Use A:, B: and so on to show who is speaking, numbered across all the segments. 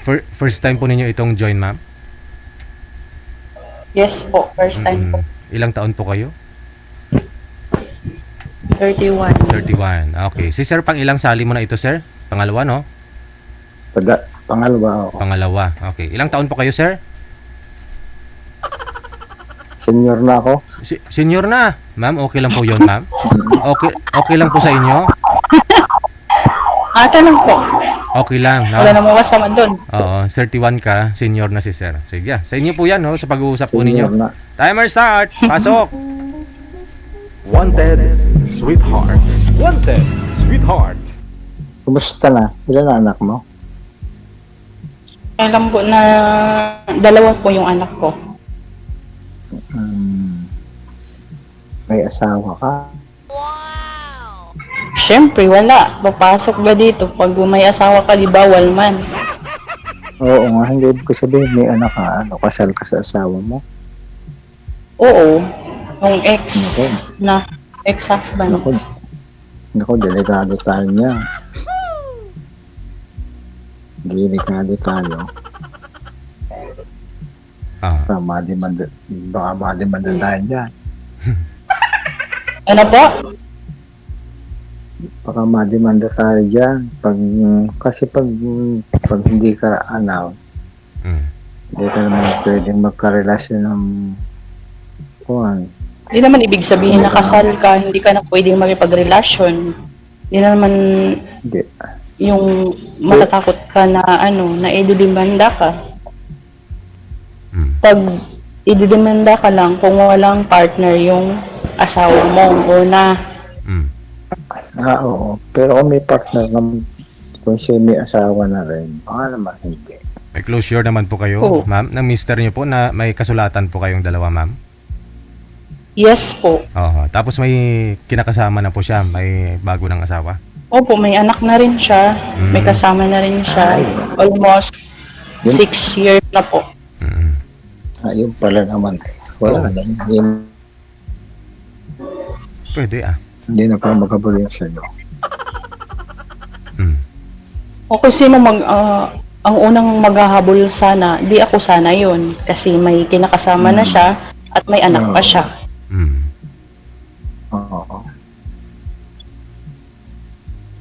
A: First time po ninyo itong join, ma'am?
B: Yes po, first time po.
A: Ilang taon po kayo?
B: 31.
A: 31. Okay. Si sir, pang ilang sali mo na ito, sir? Pangalawa, no?
C: Pangalawa ako.
A: Pangalawa. Okay. Ilang taon po kayo, sir?
C: Senior na ako.
A: Senior na. Ma'am, okay lang po yun, ma'am? Okay lang po sa inyo?
B: Ata lang po.
A: Okay lang, no?
B: Wala namang masama doon.
A: Oo, 31 ka, senior na si sir. Sige, sa inyo po yan, no? Sa pag-uusap po
C: Senior
A: ninyo.
C: na.
A: Timer start! Pasok!
D: Wanted, sweetheart. Wanted, sweetheart.
C: Kumusta na? Ilan na anak mo?
B: Alam po na dalawa po yung anak ko.
C: May asawa ka?
B: Siyempre, wala. Papasok ba dito? Pag may asawa ka, di bawal man.
C: Oo nga, hindi ko sabihin may anak ka. Kasal ka sa asawa mo?
B: Oo. Yung ex
C: Naku,
B: na ex-husband.
C: naku, delikado tayo niya. Delikado tayo. Baka madimanda tayo dyan.
B: Ano po?
C: Baka madimanda tayo dyan. Kasi pag hindi ka hindi ka naman pwedeng magkarelasyon ng kuhan.
B: Hindi naman ibig sabihin na kasal ka, hindi ka na pwedeng makipagrelasyon. Hindi naman
C: Hindi.
B: yung matatakot ka na na ididimanda ka. Pag ididimanda ka lang kung walang partner yung asawa mo o na.
C: Oo. Pero kung may partner naman, kung siya may asawa na rin, baka naman hindi.
A: May closure naman po kayo,
B: Oo.
A: ma'am, ng mister niyo po na may kasulatan po kayong dalawa, ma'am?
B: Yes po.
A: Oo. Tapos may kinakasama na po siya, may bago ng asawa.
B: Opo, may anak na rin siya. May kasama na rin siya. Almost 6 years na po.
C: Yun pala naman. Wala na.
A: Pwede
C: Hindi na pa magkabulin sa'yo.
B: O kung sino ang unang maghahabol sana, di ako sana yun. Kasi may kinakasama na siya at may anak pa siya.
C: Oo.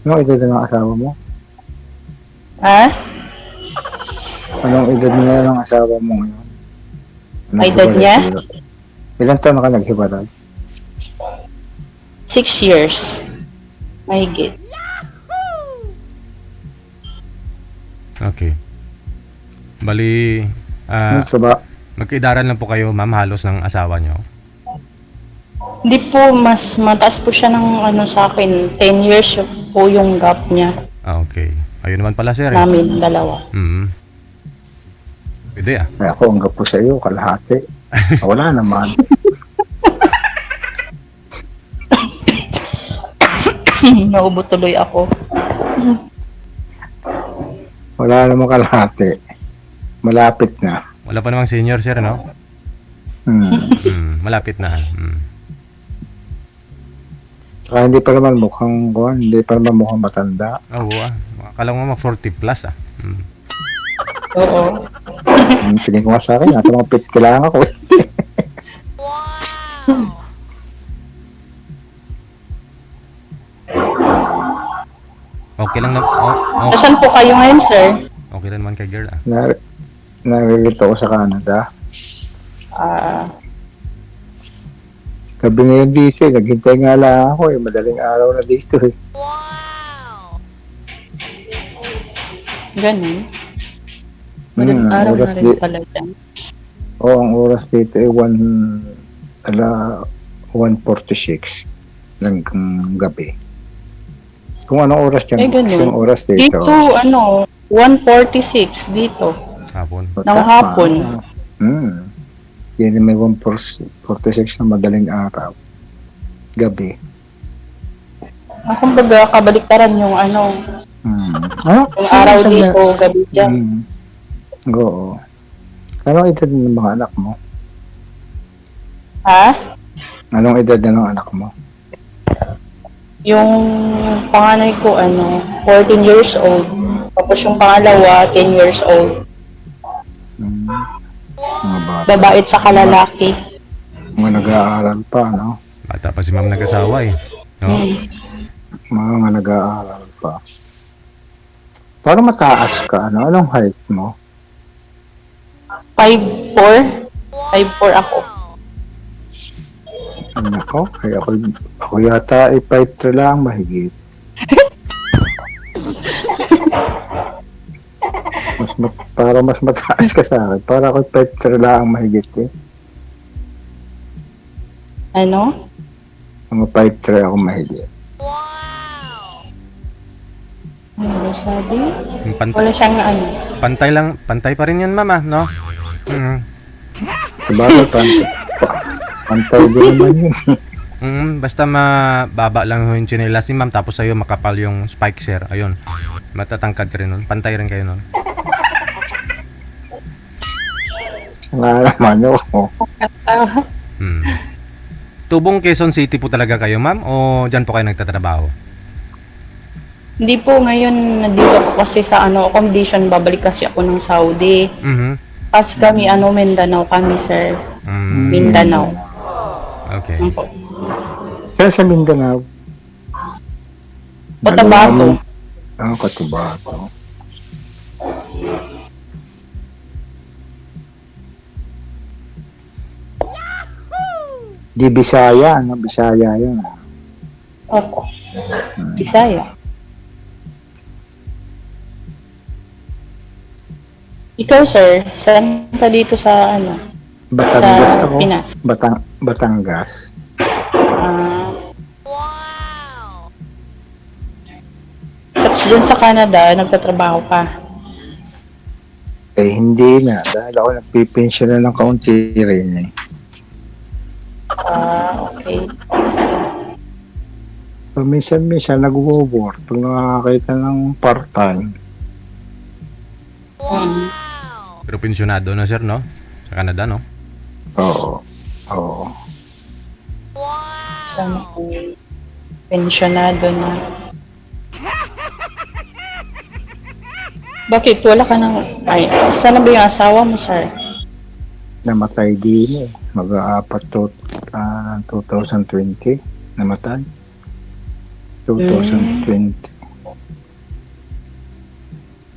C: Anong edad na ng asawa mo?
B: Ha?
C: Anong edad na ng asawa mo ngayon?
B: Ay, edad niya?
C: Ilan taon na ka naghiwalay?
B: 6 years. Mahigit.
A: Okay. Bali,
C: So ba?
A: magkaidaran lang po kayo, ma'am, halos ng asawa niyo.
B: Hindi po, mas mataas po siya ng sa akin. 10 years po yung gap niya.
A: Okay. Ayun naman pala, sir.
B: Namin, dalawa.
A: Pwede
C: Ay, ako ang gapo sa'yo, kalahati. Wala naman.
B: Naubo tuloy ako.
C: Wala namang kalahati. Malapit na.
A: Wala pa namang senior, sir, no? Malapit na.
C: Saka hindi pa naman mukhang matanda.
A: Oo, akala mo mga 40 plus,
B: Oo.
C: Tingin ko nga sa akin, nasa mga pit ko lang ako.
A: Okay lang na.
B: Nasaan po kayo ngayon, sir?
A: Okay lang naman kay girl,
C: Narilito ako sa Canada.
B: Ah,
C: Gabi ngayon dito, naghintay nga lang ako madaling araw na dito
B: ganun. Madaling araw na rin pala dyan.
C: ang oras dito ay 1:46 ng gabi. Kung anong oras dyan,
B: ganun.
C: yung oras dito.
B: Dito, 1:46 dito.
A: hapon.
B: Ng hapon.
C: Yan may 1:46 na madaling araw. Gabi.
B: Kumbaga, kabaliktaran yung yung araw dito, gabi dyan.
C: Oo. Anong edad ng mga anak mo?
B: Ha?
C: Anong edad na ng anak mo?
B: Yung panganay ko, 14 years old. Tapos yung pangalawa, 10 years old.
C: Mga bata.
B: Babait sa kalalaki.
C: Mga nag-aaral pa, no?
A: Bata pa si ma'am nag-asawa eh. No?
C: Mga nag-aaral pa. Parang mataas ka, ano? Anong height mo?
B: 5'4". 5'4" ako.
C: Nako, ay ako yata ay 5'3" lang mahigit. Para mas mataas ka sa akin. Para ako 5'3" lang mahigit eh.
B: Ano?
C: Mga 5'3" ako mahigit.
B: Ano ba sabi?
A: Yung pantay,
B: Wala siyang ano.
A: pantay pa rin yan ma'am ah, no?
C: Sabagay, pantay din naman yun.
A: Basta mababa lang yung chinelas ni ma'am tapos sa'yo makapal yung spike sir. Ayun. Matatangkad ka rin nun. Pantay rin kayo nun.
C: Nga naman ako.
A: Hmm. Tubong Quezon City po talaga kayo ma'am o dyan po kayo nagtatrabaho?
B: Hindi po, ngayon nandito ako kasi sa accommodation, babalik kasi ako ng Saudi. Kasi kami, Mindanao kami, sir. Mindanao.
A: Okay.
B: Ano po?
C: Kaya sa Mindanao.
B: Cotabato.
C: Cotabato. Di Bisaya, ano? Bisaya yun.
B: Opo. Bisaya. Ikaw, sir, saan ka dito sa
C: Batangas
B: sa
C: ako.
B: Pinas?
C: Batangas.
B: Ah. Tapos dun sa Canada, nagtatrabaho ka.
C: Eh, hindi na. Dahil ako nagpipensyon na ng kaunti rin eh.
B: Okay.
C: Minsan nag-work pag nakakita ng part-time.
A: Pero pensyonado na sir, no? Sa Canada, no?
C: Oo. Oo.
B: Sana po pensyonado na. Bakit? Wala ka nang... Ay, sana ba yung asawa mo, sir?
C: Namatay din eh. Mag-aapat 2020. Namatay. 2020.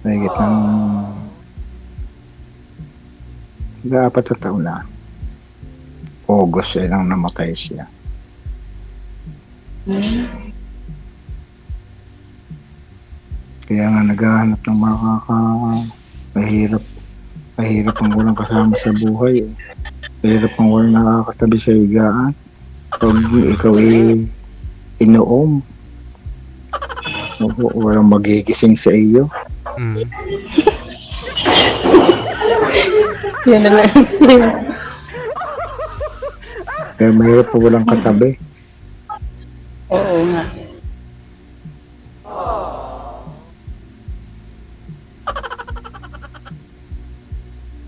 C: Mahigit ng... Mag-aapat na taon na. August eh lang namatay siya. Kaya nga naghahanap ng mahirap ang walang kasama sa buhay eh. Mahirap ang walang nakakatabi sa higaan. Pag ikaw inoom, walang magigising sa iyo.
B: Yan na lang.
C: Kaya mahirap po walang katabi.
B: Oo nga.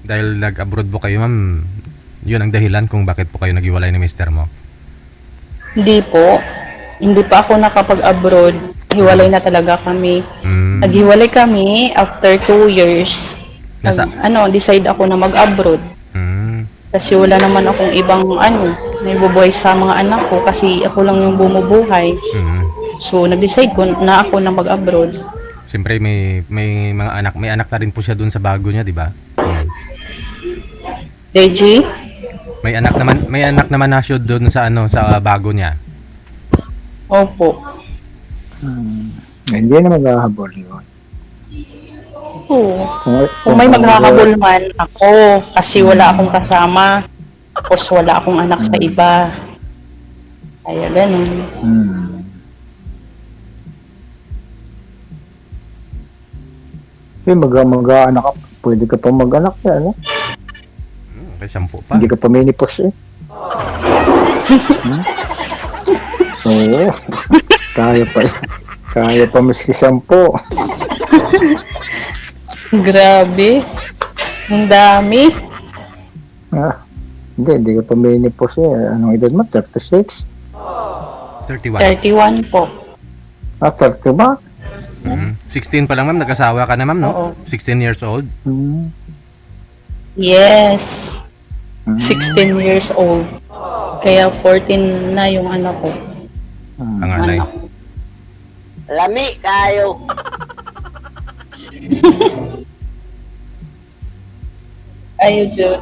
A: Dahil nag-abroad po kayo ma'am, yun ang dahilan kung bakit po kayo naghiwalay ni mister mo?
B: Hindi po. Hindi pa ako nakapag-abroad. Hiwalay na talaga kami. Naghiwalay kami after 2 years. Decide ako na mag-abroad. Kasi wala naman akong ibang may bubuhay sa mga anak ko kasi ako lang yung bumubuhay. So, nag-decide ko na ako na mag-abroad.
A: Siyempre may mga anak, may anak na rin po siya dun sa bago niya, di ba?
B: Deji?
C: Hmm.
A: May anak naman na siya doon sa sa bago niya.
B: Opo.
C: Hindi na maghahabol yun.
B: Oo. Kung may maghahabol man ako kasi wala akong kasama. Tapos wala akong anak sa iba. Kaya ganun.
C: Mag-anak ka. Pwede ka pa mag-anak yan, ano?
A: Okay, 10 pa.
C: Hindi ka pa menopause eh. Oo. Kaya pa miski 10.
B: Grabe. Ang dami.
C: Hindi ka pa menopause eh. Anong edad mo? 36?
A: 31.
B: 31 po.
C: 30 ba?
A: 16 pa lang ma'am, nag-asawa ka na ma'am, no?
B: Oo.
A: 16 years old.
C: Hmm.
B: Yes.
C: Hmm.
B: 16 years old. Kaya 14 na yung anak ko.
A: Panganay.
B: Anak.
E: Lami kayo.
B: Ayun, Jud.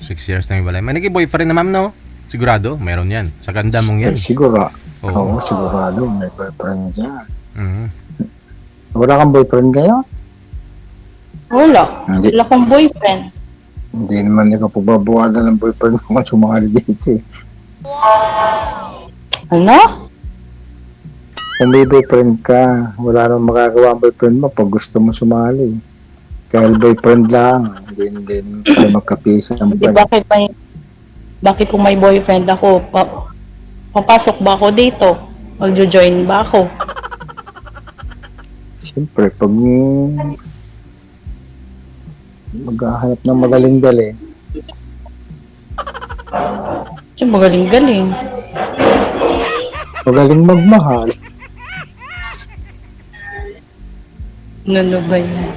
A: 6 years na yung balay. May naging boyfriend na ma'am, no? Sigurado, meron yan. Sa ganda mong yan.
C: Siguro.
A: Oo.
C: Oo, sigurado. May boyfriend dyan.
A: Mhm.
C: Wala kang boyfriend ngayon?
B: Wala.
C: Hindi.
B: Wala kong boyfriend.
C: Hindi naman ikaw pagbabawalan ng boyfriend mo kung sumali dito eh.
B: Ano?
C: Kung may boyfriend ka, wala nang magagawa ang boyfriend mo pag gusto mo sumali. Kaya boyfriend lang, hindi kayo magkapisa ng
B: Hindi, bakit kung may boyfriend ako, papasok ba ako dito? Magjo-join ba ako?
C: Siyempre, pag maghahanap ng magaling-galing,
B: Kasi magaling-galing.
C: magaling magmahal,
B: Ano ba yan?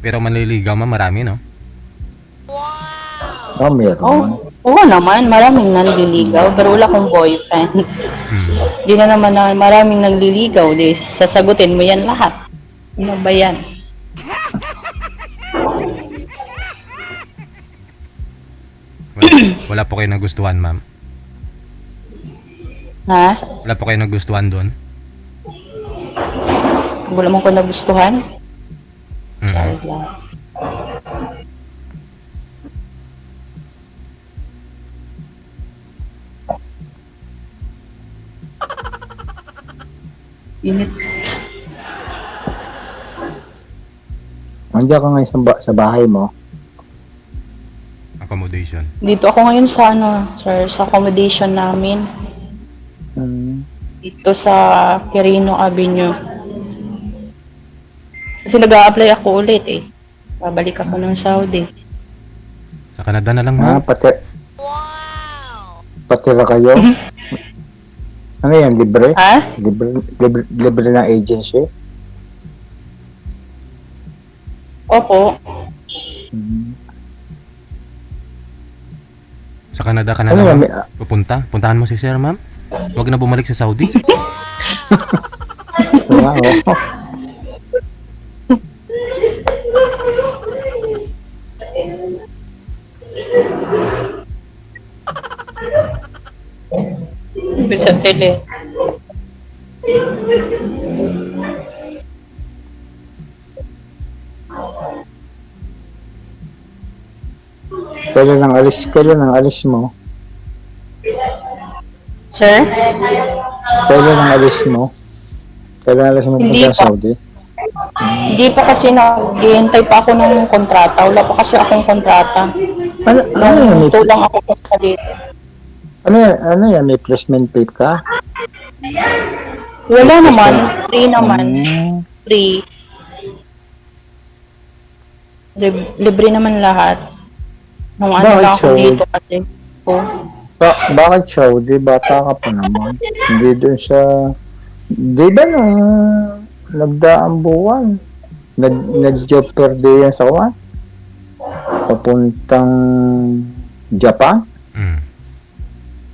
A: Pero manliligaw ma'am, marami, no?
C: meron.
B: Oh, oo naman, maraming nanliligaw, pero wala akong boyfriend. Di na naman na maraming nagliligaw, di sasagutin mo yan lahat. Ano ba yan?
A: Wala po kayo nagustuhan, ma'am.
B: Ha?
A: Wala po kayo nagustuhan doon.
B: Wala mo ko nagustuhan?
A: Mhm.
B: Wala. Init.
C: Nandiyan ka ngayon sa bahay mo.
A: Accommodation.
B: Dito ako ngayon sa sir, sa accommodation namin.
C: Hmm.
B: Dito sa Quirino Avenue. Kasi nag-a-apply ako ulit eh. Babalik ako ng Saudi.
A: Sa Canada na lang, ma'am.
C: Patira kayo? Ano yan, libre?
B: Ha?
C: Libre ng agency?
B: Opo.
C: Hmm.
A: Sa Canada ka na
C: Ano
A: lang,
C: yan?
A: ma'am. Pupunta. Puntahan mo si sir, ma'am. Huwag na bumalik sa Saudi.
C: Wala, oh.
B: Sa tele.
C: Kailan ang alis mo?
B: Sir?
C: Kailan ang alis mo? Kailan alis mo
B: Hindi
C: punta
B: pa.
C: sa Saudi?
B: Hindi pa kasi naghihintay pa ako ng kontrata. Wala pa kasi akong kontrata.
C: Ano yan?
B: Nung tulang ako sa dito.
C: Ano yan? May placement pay ka?
B: Wala naman. Free naman.
C: Hmm.
B: Free. Libre naman lahat. Nung ano
C: Bakit
B: lang ako
C: so?
B: dito kasi. Oh.
C: Bakit Saudi? Bata ka pa naman. Hindi dun sa... Di ba nung nagdaang buwan? Nag-job per day yan sa kuwan? Papuntang Japan?
A: Mm.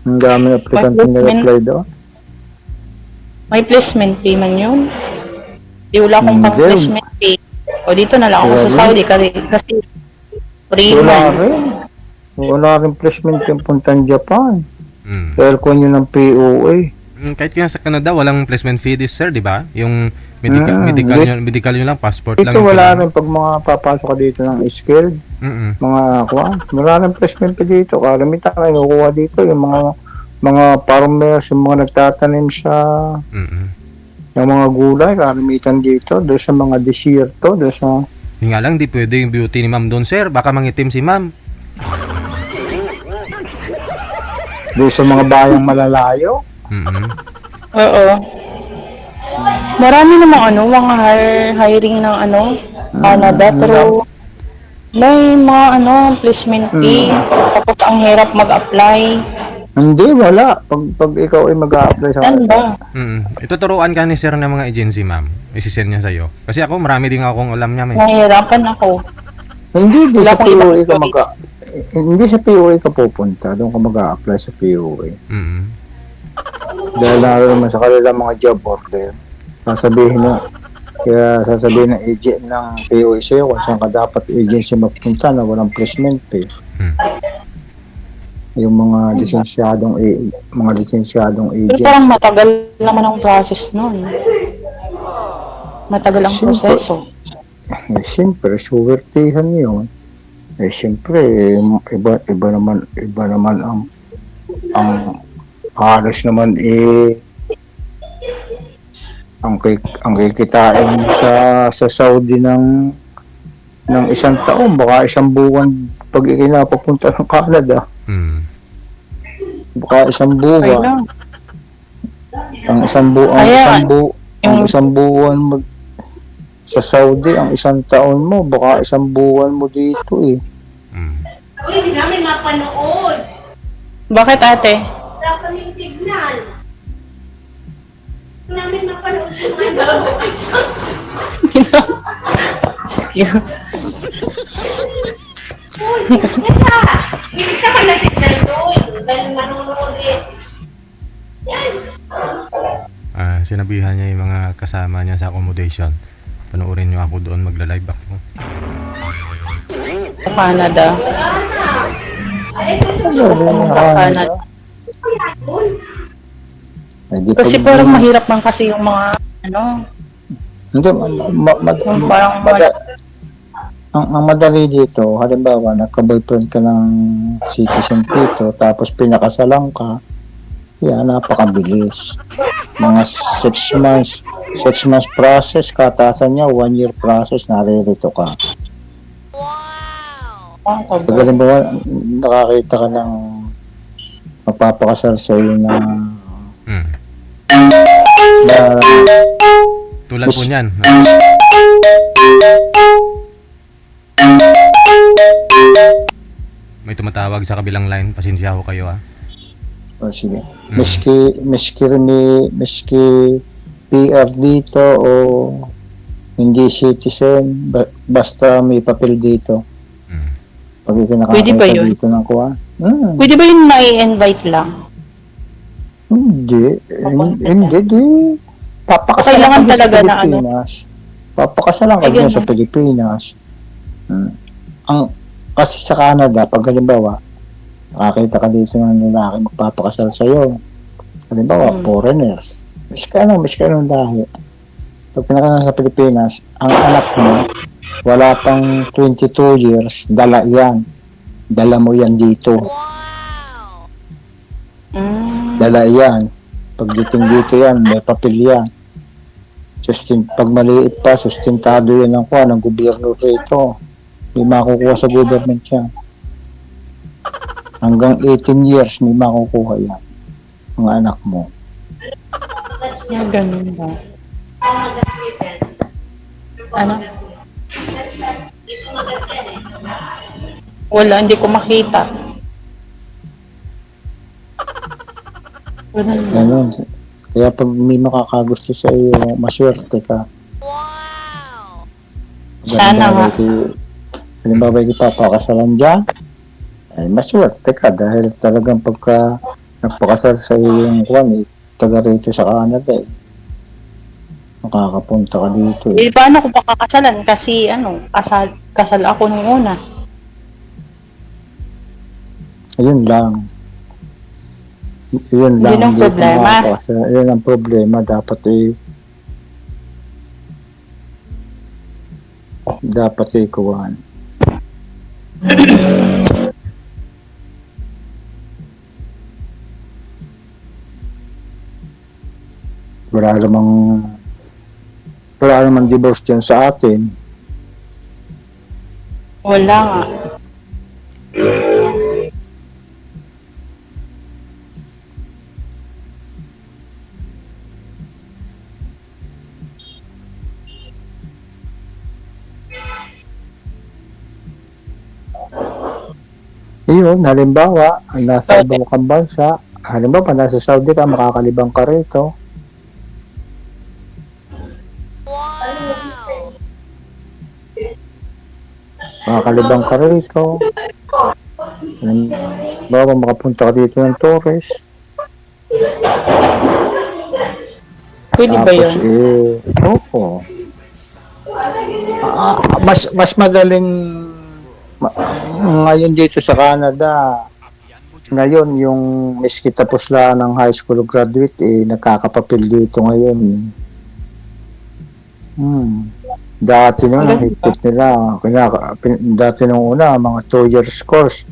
C: Ang dami na aplikante na reply doon.
B: May placement fee man yun. Di wala akong
C: Hindi.
B: pang-placement fee. O dito na lang ako sa
C: Wala.
B: Saudi kasi free
C: Wala
B: man.
C: rin. Wala rin placement yung puntang Japan.
A: Mm.
C: Aircon yun ng POA.
A: Kahit nga sa Canada, walang placement fee this, sir, di ba? Yung
C: Ah,
A: medical nyo lang, passport lang.
C: Dito
A: yung
C: wala
A: kailangan.
C: rin pag mga papasok ka dito ng skilled,
A: Mm-mm.
C: mga kuwan. Wala rin placement pa dito. Karamitan kayo kukuha dito yung mga farmers, yung mga nagtatanim sa
A: Mm-mm.
C: yung mga gulay, karamitan dito, doon sa mga desierto, doon sa
A: Yun nga lang, di pwede yung beauty ni ma'am doon, sir. Baka mangitim si ma'am.
C: mga bayang malalayo.
A: Mm-mm.
B: Oo. Marami namang mga hiring ng Canada, pero may mga placement fee. Tapos ang hirap mag-apply.
C: Hindi, wala. Pag ikaw ay mag-a-apply sa
B: Saan ba?
A: Ituturuan ka ni sir ng mga agency, ma'am. Isisend niya sa'yo. Kasi ako, marami din akong alam niya, may.
B: Nahihirapan ako.
C: Hindi
B: Wala
C: sa
B: akong ibang
C: POA ka
B: choice.
C: hindi sa POA ka pupunta. Doon ka mag-a-apply sa POA.
A: Mm.
C: Dahil lalo naman sa kanila mga job order. Sasabihin mo, kaya sasabihin ng agent ng POA sa'yo kung saan ka dapat agency mapunta na walang placement fee.
A: Hmm.
C: Yung mga lisensyadong
B: Pero
C: agents.
B: parang matagal naman ang process nun. Matagal ang
C: Simple.
B: proseso.
C: Eh, siyempre, suwertihan yun. Eh, siyempre, iba naman ang halos naman ang kikitain sa Saudi ng isang taon, baka isang buwan pag ikinapapunta ng Canada.
A: Mm.
C: Baka isang
B: Ay
C: buwan.
B: lang.
C: Ang isang buwan sa Saudi, ang isang taon mo, baka isang buwan mo dito eh.
A: Mm.
F: Uy, hindi namin mapanood.
B: Bakit ate?
F: Wala kaming signal. Hindi namin mapanood yung ano.
B: Excuse.
F: Uy, nasa. Bisa ka na signal doon. Dahil nanonood eh. Yan.
A: Sinabihan niya yung mga kasama niya sa accommodation. Panoorin niyo ako doon, magla-live ako.
B: Sa Canada.
F: Ay, ito ito.
C: Sabi
B: Pumunta
C: niya,
B: sa Canada.
F: Doon.
C: Eh, di
B: Kasi
C: pag-
B: parang mahirap man kasi yung mga
C: Hindi,
B: yung parang
C: ang madali dito, halimbawa, nagka-boyfriend ka ng citizen dito, tapos pinakasalan ka, yan, napakabilis. Mga 6 months process, katasan niya, 1 year process, naririto ka. Pag halimbawa, nakakita ka ng magpapakasal sa iyo na
A: Mm.
C: na
A: Tulad po niyan. May tumatawag sa kabilang line. Pasensya ho kayo, ah.
C: oh, sige.
A: Mm.
C: Miski PR dito o hindi citizen, basta may papel dito.
A: Mm.
C: Pag
B: Pwede ba
C: ikinakakita
B: yun?
C: dito ng kuha.
B: Pwede ba yung nai-invite lang?
C: Hindi. Hindi. Papakasalan
B: Kailangan
C: ka din sa
B: talaga na ano?
C: Pilipinas. Papakasalan ka
B: Ay,
C: din
B: ganun.
C: sa Pilipinas. Kasi sa Canada, pag halimbawa, nakakita ka dito ng lalaki magpapakasal sa'yo. Halimbawa, foreigners. Miski anong dahil. Pag pinakasalan sa Pilipinas, ang anak mo, wala pang 22 years, dala yan. Dala mo yan dito. Dala yan. Pagdating dito yan, may papel yan. Pag maliit pa, sustentado yan ng gobyerno rito. May makukuha sa government yan. Hanggang 18 years, may makukuha yan. Mga anak mo.
B: Ganun ba? Ano? Wala, hindi ko makita. Ganun ba?
C: Ganun. Kaya pag may makakagusto sa iyo, maswerte ka.
B: Sana nga.
C: Halimbawa, ipapakasalan dyan, ay maswerte ka dahil talagang pagka nagpakasal sa iyo yung taga rito sa Canada eh. Makakapunta ka dito eh.
B: Eh, paano ko pakakasalan? Kasi, kasal ako nung una.
C: Ayun lang. Yun lang.
B: Yun ang
C: hindi
B: problema.
C: pumakasal. Yun ang problema. Dapat ikuhan. Wala namang divorce dyan sa atin.
B: Wala nga.
C: Yun, halimbawa, nasa ibang kang bansa, halimbawa, nasa Saudi ka, makakalibang ka rito. Makakalibang ka rito. Halimbawa, makapunta ka dito ng tourist.
B: Pwede ba
C: Tapos,
B: yun?
C: oo. Mas magaling ngayon dito sa Canada. Ngayon, yung miski tapos lang ng high school graduate, nagkakapapil dito ngayon. Dati nung higpit nila, dati nung una, mga 2 years course,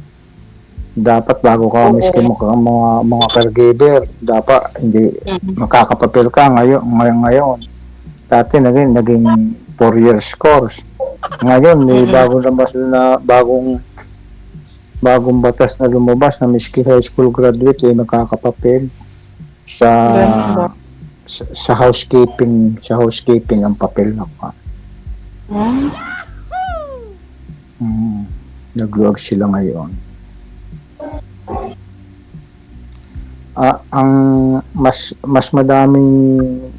C: dapat bago ka miski mga caregiver, dapat hindi makakapapil ka ngayon. Dati naging 4 years course. Ngayon, may bagong batas na lumabas na miski high school graduate nakakapapil sa housekeeping ang papel na pa. Nagluwag sila ngayon. Ang mas madaming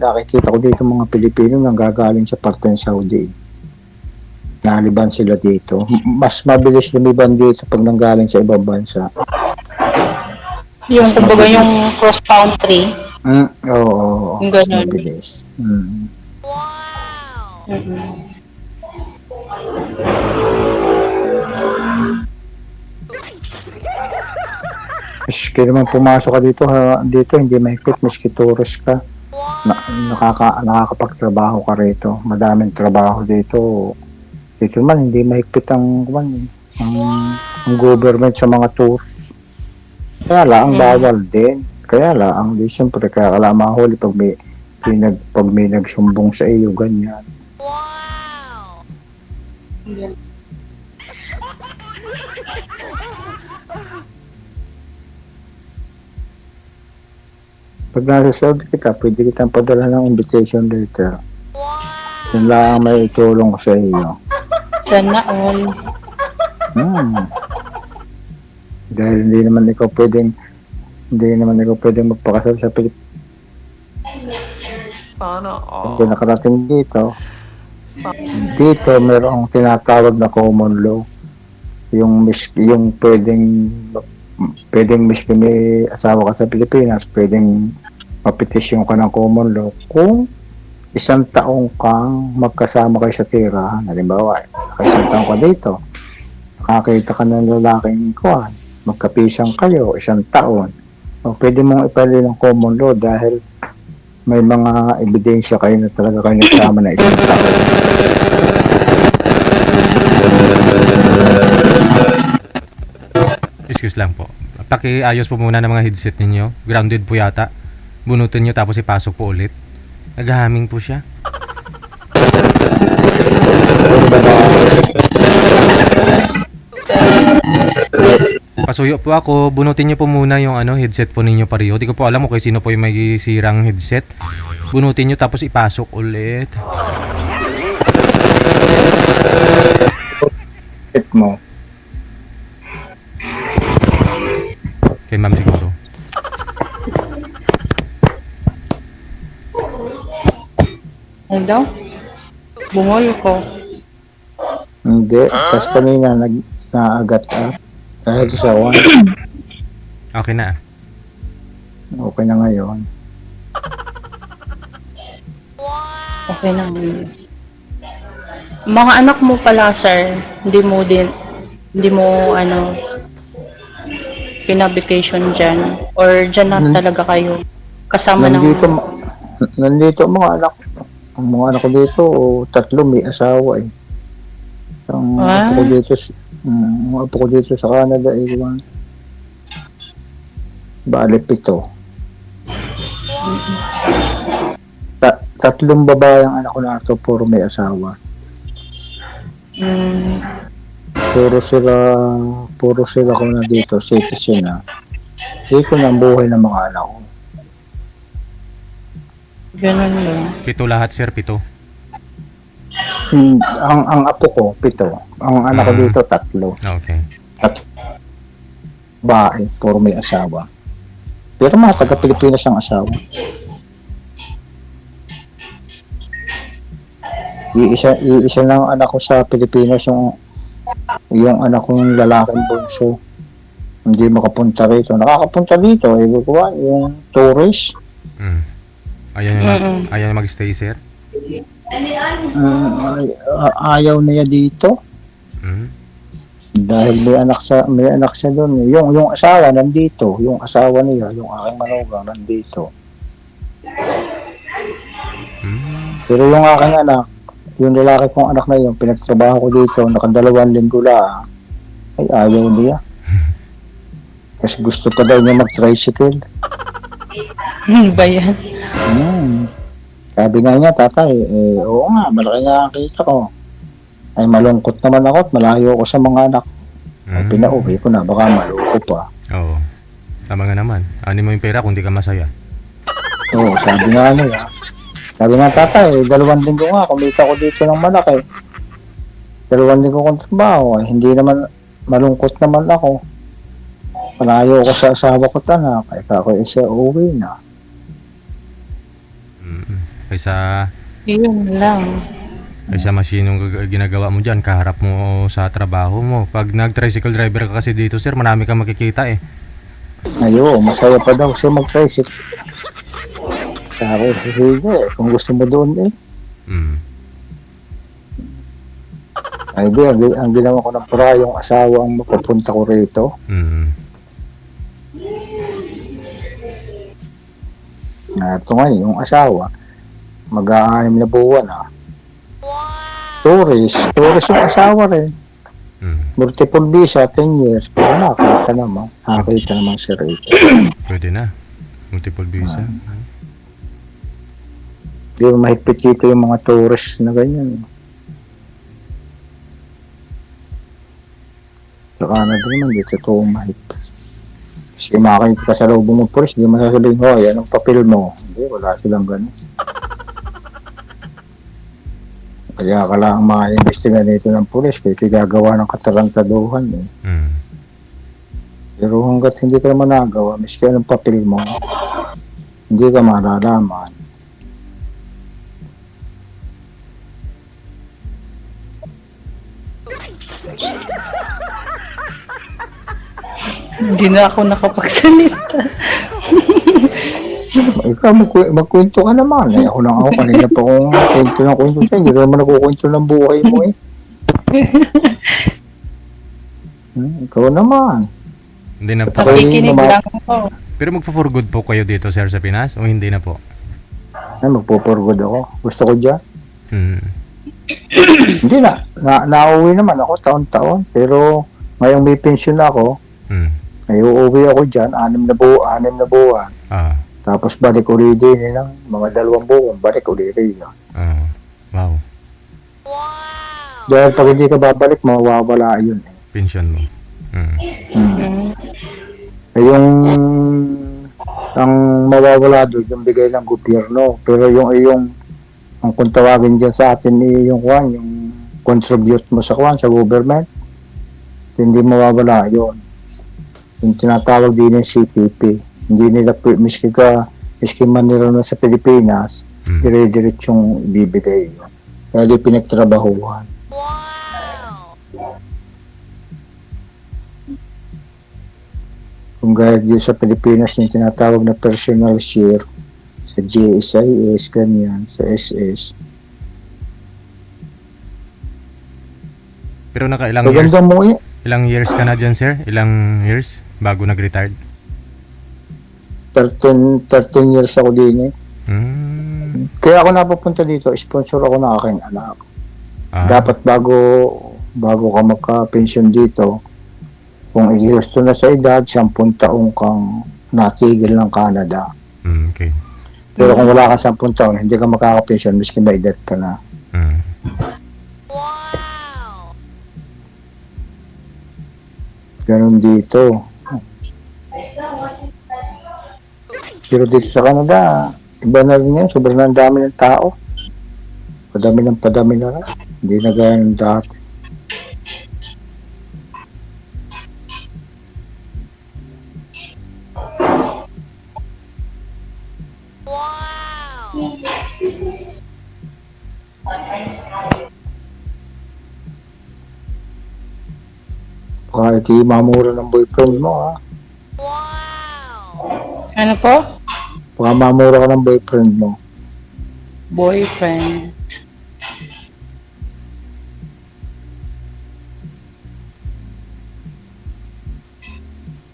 C: nakikita ko dito mga Pilipino nang gagaling sa parte ng Saudi. Naliban sila dito. Mas mabilis lumiban dito pag nanggaling sa ibang bansa.
B: Yung kumbaga yung cross country.
C: Oo.
B: Yung
C: Mas
B: ganun.
C: mabilis. Miski naman pumasok ka dito hindi mahigpit, miski tourist ka. Nakakapagtrabaho ka rito. Madaming trabaho dito. Dito man hindi mahigpit ang government sa mga tours. Kaya lang bawal din. Kaya lang siyempre kaya lang mahuli pag may nagsumbong sa iyo ganyan. Pag nasa Saudi ka, pwede kitang padala ng invitation letter. Yun lang ang may itulong ko sa iyo.
B: Sana all.
C: Dahil hindi naman ikaw pwedeng magpakasal sa Pilipinas.
G: Sana all.
C: Kung nakarating dito, mayroong tinatawag na common law. Yung pwedeng miski may asawa ka sa Pilipinas, pwedeng mapetisyon ka ng common law kung 1 taong kang magkasama kayo sa tirahan. Halimbawa, 1 taong ka dito, nakakita ka ng lalaking magkapisang kayo, 1 taon. O, pwede mong ipali ng common law dahil may mga ebidensya kayo na talaga kayo nagsama na 1 taon.
A: Excuse lang po. Pakiayos po muna ng mga headset ninyo. Grounded po yata. Bunutin nyo tapos ipasok po ulit. Naghahaming po siya. Pasuyo po ako. Bunutin nyo po muna yung headset po ninyo pareho. Di ko po alam kung sino po yung may sirang headset. Bunutin nyo tapos ipasok ulit.
C: Mo.
A: Kay ma'am siguro.
B: Ano daw? Bungol ko.
C: Hindi. Tapos kanina naagat ka. Dahil sa
A: Okay na.
C: okay na ngayon.
B: Okay na. Mga anak mo pala, sir, hindi mo pina-vacation dyan? Or dyan na talaga kayo? Kasama
C: Nandito
B: ng...
C: ang mga anak. Ang mga anak ko dito, 3 may asawa eh. Ang apo ko dito sa Canada ay bali 7. 3 babae ang anak ko na ito, puro may asawa. Puro sila ko na dito, citizen na. Hindi ko na ang buhay ng mga anak ko.
B: Ganun lang.
A: 7 lahat sir, 7.
C: Ang apo ko, 7. Ang anak ko dito, 3.
A: Okay.
C: bae, puro may asawa. Pero mga taga-Pilipinas ang asawa. Iisa lang anak ko sa Pilipinas, yung anak kong lalaking bunso. Hindi makapunta rito. Nakakapunta dito, yung tourist.
A: Mm. Ayaw niya mag-stay, sir?
C: Ayaw niya dito.
A: Mm.
C: Dahil may anak siya doon. Yung asawa nandito, yung asawa niya, yung aking manugang nandito.
A: Mm.
C: Pero yung aking anak, yung lalaki kong anak na yun, pinagtrabaho ko dito, nakadalawang linggo lang, ay ayaw niya. Kasi gusto pa daw niya mag-tricycle.
B: Ba yan?
C: Sabi nga niya, tatay, oo nga, malaki nga ang kita ko. Ay malungkot naman ako at malayo ako sa mga anak. Ay pinauwi ko na, baka maloko pa.
A: Oo. Tama nga naman. Ano mo yung pera kung di ka masaya?
C: Oo, sabi nga niya. Sabi nga tatay, 2 linggo nga, kumita ko dito ng malaki. 2 linggo kong trabaho, ay hindi naman, malungkot naman ako. Malayo ko sa asawa ko tanak, ay kako isa uwi na.
A: Kaysa
B: Yun lang.
A: masinong ginagawa mo dyan, kaharap mo sa trabaho mo. Pag nag-tricycle driver ka kasi dito, sir, marami kang makikita eh.
C: Ayo, masaya pa daw siya mag-tricycle. Sabi, sige, kung gusto mo doon eh.
A: Mm.
C: Ay di, ang ginawa ko ng para yung asawa ang mapupunta ko rito.
A: Mm.
C: Ito nga yung asawa, mag-6 na buwan ah. Tourist yung asawa rin.
A: Mm.
C: Multiple visa, 10 years. Pero nakakita naman si Rito.
A: Pwede na. Multiple visa.
C: Hindi mo mahigpit dito yung mga tourist na ganyan. Sa Canada naman, dito ito mahigpit. Kasi makakita ka sa loob ng pulis, hindi mo sasabihin, oh, yan ang papel mo. Hindi, wala silang ganun. Kaya ka lang ma-investigan dito ng pulis, kaya gagawa ng katarantaduhan. Eh.
A: Mm.
C: Pero hanggat hindi ka naman nagawa, miski anong papel mo, hindi ka malalaman.
B: Hindi na ako nakapagsalita.
C: Ikaw, magkwento ka naman. Ako lang ako, kanina pa akong kwento sa'yo. Hindi ka naman nagkukwento ng buhay mo eh. Ikaw naman.
A: Hindi na po.
B: Nakikinig lang ako.
A: Pero magpo-for good po kayo dito, sir, sa Pinas? O hindi na po?
C: Ay, magpupurgod ako. Gusto ko dyan.
A: Mm.
C: Hindi na. Nauwi naman ako taon-taon. Pero ngayong may pension na ako,
A: Mm.
C: ay uuwi ako dyan, 6 na buwan.
A: Ah.
C: Tapos balik uli din ng mga 2 buwan, balik uli rin.
A: Ah. Wow.
C: Dahil pag hindi ka babalik, mawawala yun.
A: Pension mo. Mm.
C: Eh, ang mawawala doon, yung bigay ng gobyerno. Pero ang kung tawagin dyan sa atin, yung contribute mo sa sa government, hindi mawawala yun. Yung tinatawag din ng CPP. Hindi nila, miski Manila na sa Pilipinas, dire-diretsong bibigay yun. Kaya di pinagtrabahuhan. Kung gaya dito sa Pilipinas yung tinatawag na personal share sa GSIS, ganyan, sa SS.
A: Pero nakailang
C: Maganda mo eh.
A: Ilang years ka na dyan, sir? Ilang years bago nag-retired?
C: 13 years ako din eh.
A: Mm.
C: Kaya ako napapunta dito, sponsor ako ng aking anak.
A: Ah.
C: Dapat bago ka magka-pension dito, kung i-gusto na sa edad, 10 taong kang natigil ng Canada.
A: Okay.
C: Pero kung wala ka 10 taon, hindi ka makaka-pension, miski may edad ka na.
A: Mm.
C: Ganun dito. Pero dito sa Canada, iba na rin yan. Sobrang ang dami ng tao. Padami na rin. Hindi na gaya ng dati. Kahit mamura ng boyfriend mo, ha?
B: Ano po?
C: Baka mamura ka ng boyfriend mo.
B: Boyfriend.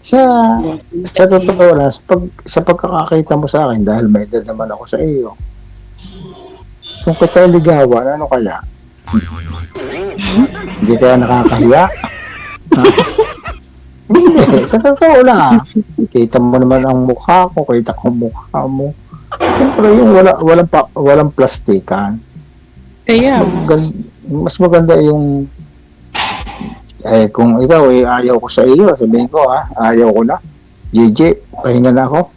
C: Sa totoo lang, sa pagkakakita mo sa akin, dahil may edad naman ako sa iyo, kung kita ligawan, ano kaya? Hindi kaya nakakahiya? Ha? Hindi, sa totoo lang, ha? Kita mo naman ang mukha ko, kita ko ang mukha mo. Siyempre, yung walang plastikan.
B: Kaya,
C: Mas maganda yung kung ikaw ayaw ko sa iyo, sabihin ko ayaw ko na. GG, pahinga na ako.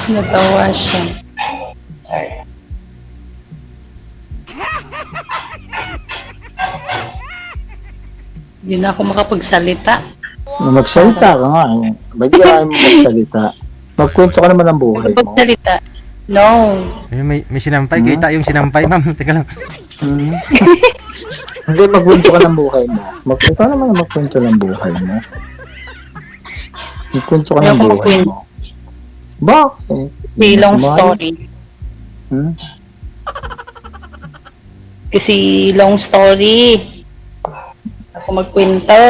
B: natawa siya. Sorry. Hindi na ako makapagsalita.
C: Magsalita ka nga. Ba't di ayaw mo magsalita? Magkwento ka naman ng buhay mo.
B: Magsalita. No.
A: May sinampay. Kita yung sinampay, ma'am. Teka lang.
C: Hmm. Hindi, magkwento ka ng buhay mo. Magkwento ka naman magkwento ng buhay mo. Magkwento ka ng
B: Ayoko
C: buhay
B: magkwento.
C: mo. Bakit?
B: May long
C: Mas mahal.
B: story.
C: Hmm?
B: Kasi long story. Ako magkwento.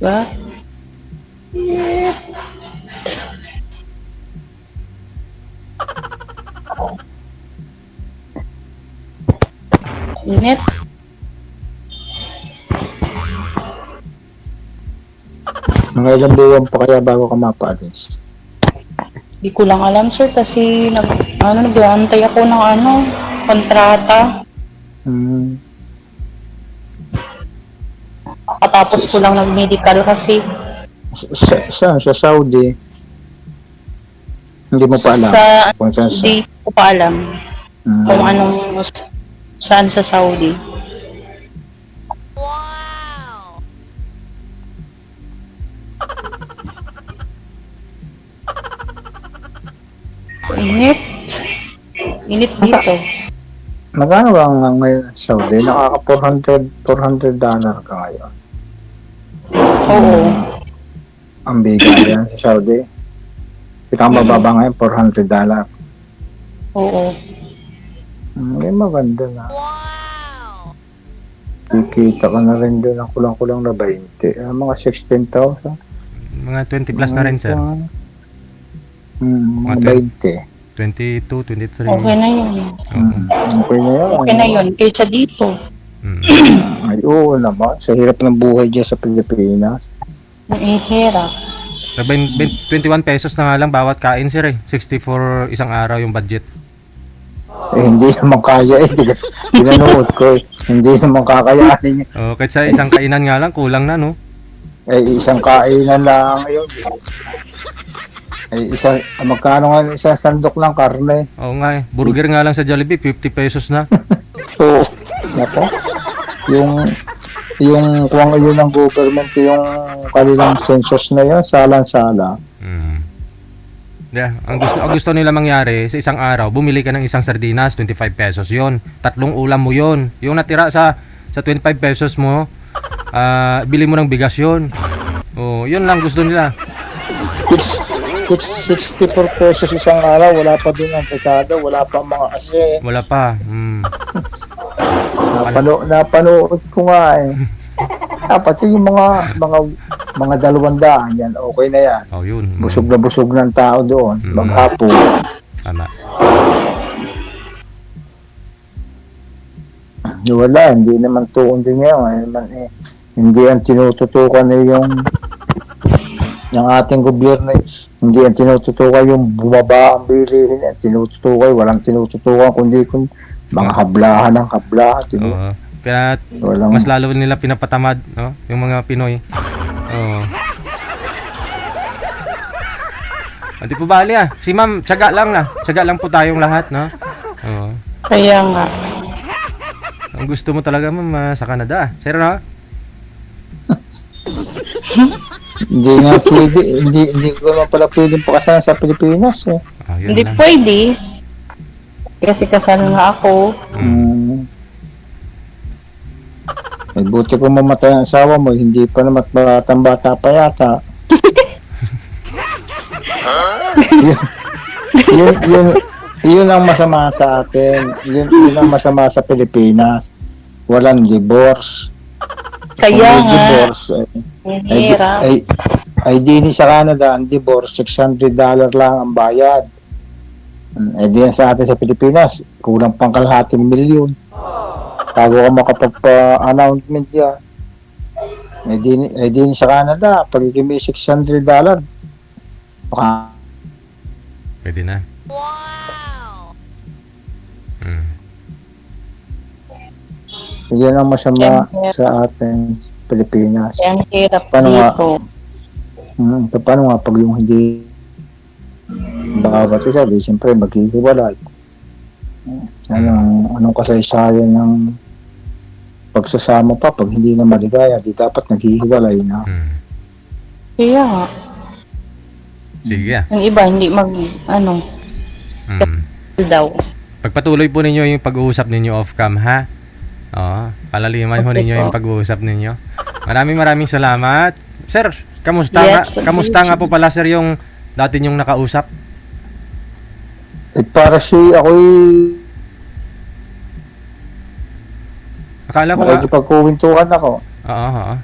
B: Diba? Init.
C: Mga ilang buwan pa kaya bago ka mapaalis?
B: Di ko lang alam, sir, kasi nag-aantay ako ng kontrata.
C: Hmm.
B: Katapos ko lang nag-medical kasi
C: Saan? Sa Saudi? Hindi mo pa alam?
B: sa
C: Kung saan
B: hindi ko pa alam
C: Hmm.
B: kung saan sa Saudi. Init. Init dito.
C: Magkano ba ang ngayon sa Saudi? Nakaka $400 ka ngayon.
B: Oo.
C: Ang bigay yan sa Saudi. Kita ang mababa ngayon, $400.
B: Oo.
C: May maganda na. Kikita ka na rin doon ang kulang-kulang na 20. Mga 16,000.
A: Mga 20 plus na rin, sir.
C: Mga
A: Mga
C: 20.
A: 22, 23.
B: Okay na yun.
C: Okay na yun.
B: Okay na yun. Kaysa dito.
C: Ay, oo naman. Sa hirap ng buhay dyan sa Pilipinas.
B: Ihirap.
A: 21 pesos na nga lang bawat kain, sir, eh. 60 for isang araw yung budget.
C: Hindi naman kaya eh. Tinanood ko eh. Hindi naman kakayanin yun.
A: Oh, kahit sa isang kainan nga lang, kulang na, no?
C: Isang kainan lang yun. Magkano nga isang sandok ng karne?
A: Oo nga, eh. Burger nga lang sa Jollibee, 50 pesos na.
C: Oo. Nako. Yung kuwang yun ng government, yung kanilang census na yun, salang-sala.
A: Yeah, ang gusto nila mangyari sa isang araw, bumili ka ng isang sardinas, 25 pesos 'yon. 3 ulam mo 'yon. Yung natira sa 25 pesos mo, bili mo ng bigas 'yon. Oh, 'yun lang gusto nila.
C: 64 pesos isang araw, wala pa din ang pekado, wala pa mga asin.
A: Wala pa.
C: Napanood ko nga eh. Pati yung mga 200 yan, okay na yan.
A: Oh, 'yun.
C: Busog na busog ng tao doon, maghapon.
A: Tama.
C: Wala, hindi naman tuon din yan. Hindi ang tinututukan yung ating gobyerno. Hindi ang tinututukan yung bumaba ang bilihin. Tinututukan, walang tinututukan kundi mga hablahan ng hablahan.
A: Oo. Kaya mas lalo nila pinapatamad, no? Yung mga Pinoy. Oo. Hindi po bali ah. Si ma'am, tiyaga lang na. Tiyaga lang po tayong lahat, no? Oo.
B: Kaya nga.
A: Ang gusto mo talaga, ma'am, sa Canada. Sir, no?
C: Hindi nga pwede, hindi ko naman pala pwedeng pakasalan sa Pilipinas eh.
A: Ah, yun
B: Hindi
A: lang.
B: pwede. Kasi kasal nga ako.
C: May buti kung mamatay ang asawa mo, hindi pa naman batang bata pa yata. yun ang masama sa atin. Yun ang masama sa Pilipinas. Walang divorce. Kung
B: Kaya
C: may
B: nga.
C: divorce,
B: Mahirap.
C: ay di sa Canada, ang divorce, $600 lang ang bayad. Eh di yan sa atin sa Pilipinas, kulang pang kalahating milyon. Bago ka makapagpa-announcement yan. Eh di sa Canada, pag may $600, baka
A: Pwede na. Wow!
C: yan ang masama sa atin sa Pilipinas.
B: Kaya ang hirap
C: Paano nga?
B: dito.
C: Paano nga pag yung hindi bawat isa, di siyempre maghihiwalay. Anong kasaysayan ng pagsasama pa pag hindi na maligaya, di dapat naghihiwalay na.
B: Kaya nga.
A: Sige ah.
B: Yung iba, hindi daw.
A: Pagpatuloy po ninyo yung pag-uusap ninyo off-cam, ha? Oo. Palaliman ho
B: Okay
A: ninyo
B: po.
A: yung pag-uusap ninyo. Maraming salamat. Sir, kamusta
B: Yes,
A: nga? Kamusta nga po pala, sir, yung dati nyong nakausap?
C: Eh para ako'y
A: Akala ko nga.
C: makikipagkuwentuhan ako.
A: Oo, oo.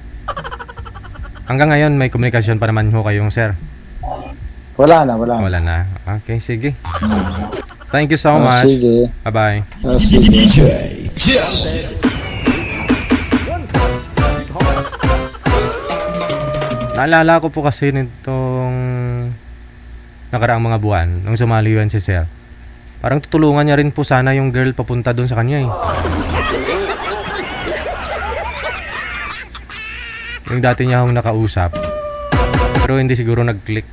A: Hanggang ngayon, may komunikasyon pa naman ho kayong, sir.
C: Wala na.
A: Wala na. Okay, sige. Thank you so
C: Ah,
A: much.
C: sige.
A: Bye-bye.
C: Sige.
A: Naalala ko po kasi nitong nakaraang mga buwan nung sumali yun si Sir. Parang tutulungan niya rin po sana yung girl papunta doon sa kanya eh. Yung dati niya akong nakausap. Pero hindi siguro nag-click.